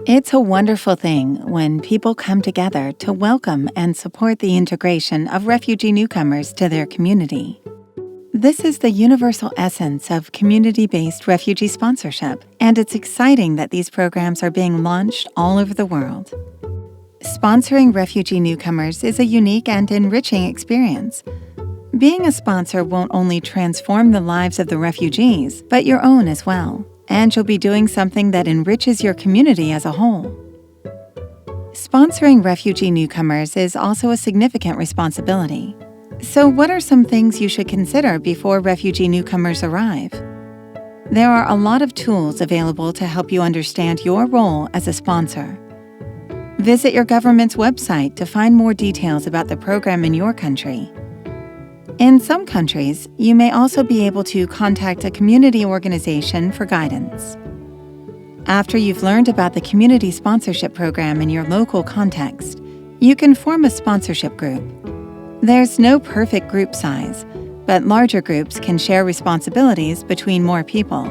It's a wonderful thing when people come together to welcome and support the integration of refugee newcomers to their community. This is the universal essence of community-based refugee sponsorship, and it's exciting that these programs are being launched all over the world. Sponsoring refugee newcomers is a unique and enriching experience. Being a sponsor won't only transform the lives of the refugees, but your own as well. And you'll be doing something that enriches your community as a whole. Sponsoring refugee newcomers is also a significant responsibility. So what are some things you should consider before refugee newcomers arrive? There are a lot of tools available to help you understand your role as a sponsor. Visit your government's website to find more details about the program in your country. In some countries, you may also be able to contact a community organization for guidance. After you've learned about the community sponsorship program in your local context, you can form a sponsorship group. There's no perfect group size, but larger groups can share responsibilities between more people.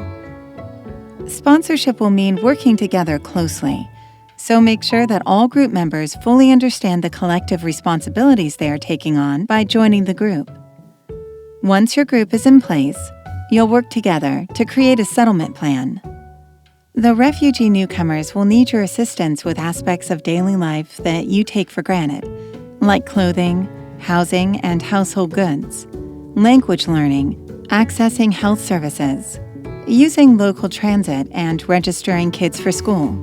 Sponsorship will mean working together closely, so make sure that all group members fully understand the collective responsibilities they are taking on by joining the group. Once your group is in place, you'll work together to create a settlement plan. The refugee newcomers will need your assistance with aspects of daily life that you take for granted, like clothing, housing and household goods, language learning, accessing health services, using local transit, and registering kids for school.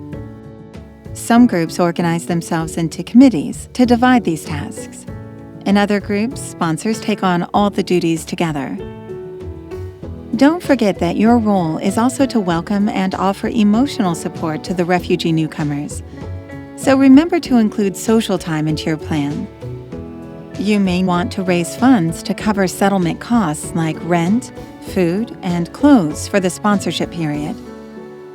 Some groups organize themselves into committees to divide these tasks. In other groups, sponsors take on all the duties together. Don't forget that your role is also to welcome and offer emotional support to the refugee newcomers. So remember to include social time into your plan. You may want to raise funds to cover settlement costs like rent, food, and clothes for the sponsorship period.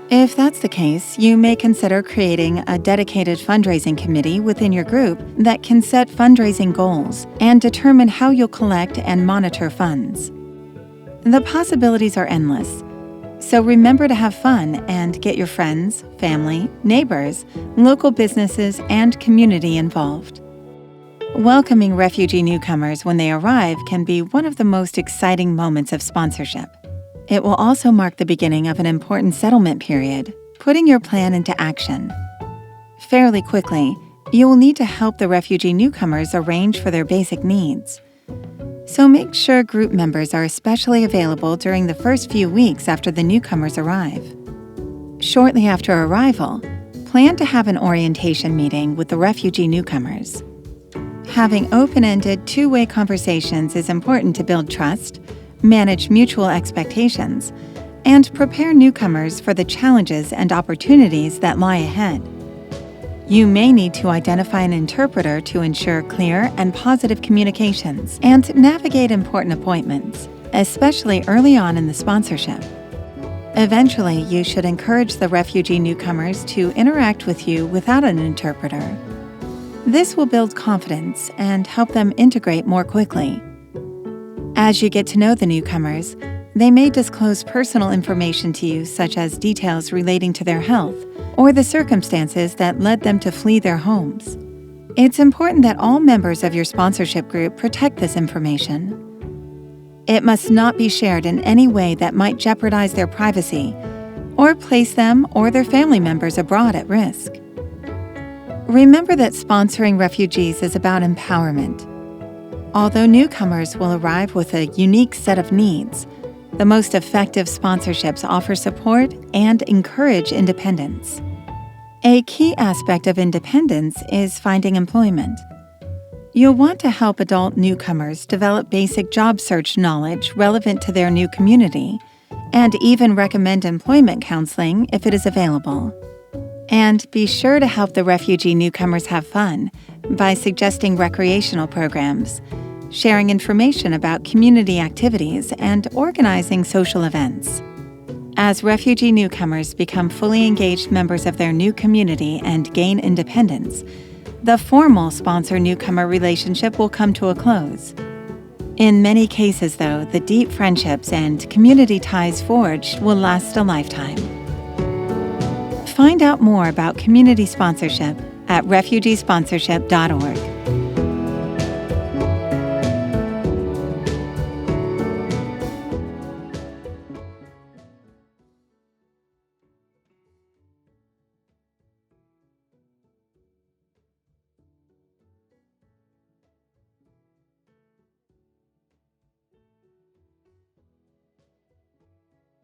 If that's the case, you may consider creating a dedicated fundraising committee within your group that can set fundraising goals and determine how you'll collect and monitor funds. The possibilities are endless, so remember to have fun and get your friends, family, neighbors, local businesses, and community involved. Welcoming refugee newcomers when they arrive can be one of the most exciting moments of sponsorship. It will also mark the beginning of an important settlement period, putting your plan into action. Fairly quickly, you will need to help the refugee newcomers arrange for their basic needs. So make sure group members are especially available during the first few weeks after the newcomers arrive. Shortly after arrival, plan to have an orientation meeting with the refugee newcomers. Having open-ended, two-way conversations is important to build trust, manage mutual expectations, and prepare newcomers for the challenges and opportunities that lie ahead. You may need to identify an interpreter to ensure clear and positive communications and navigate important appointments, especially early on in the sponsorship. Eventually, you should encourage the refugee newcomers to interact with you without an interpreter. This will build confidence and help them integrate more quickly. As you get to know the newcomers, they may disclose personal information to you, such as details relating to their health or the circumstances that led them to flee their homes. It's important that all members of your sponsorship group protect this information. It must not be shared in any way that might jeopardize their privacy or place them or their family members abroad at risk. Remember that sponsoring refugees is about empowerment. Although newcomers will arrive with a unique set of needs, the most effective sponsorships offer support and encourage independence. A key aspect of independence is finding employment. You'll want to help adult newcomers develop basic job search knowledge relevant to their new community, and even recommend employment counseling if it is available. And be sure to help the refugee newcomers have fun by suggesting recreational programs, sharing information about community activities, and organizing social events. As refugee newcomers become fully engaged members of their new community and gain independence, the formal sponsor-newcomer relationship will come to a close. In many cases, though, the deep friendships and community ties forged will last a lifetime. Find out more about community sponsorship at refugeesponsorship.org.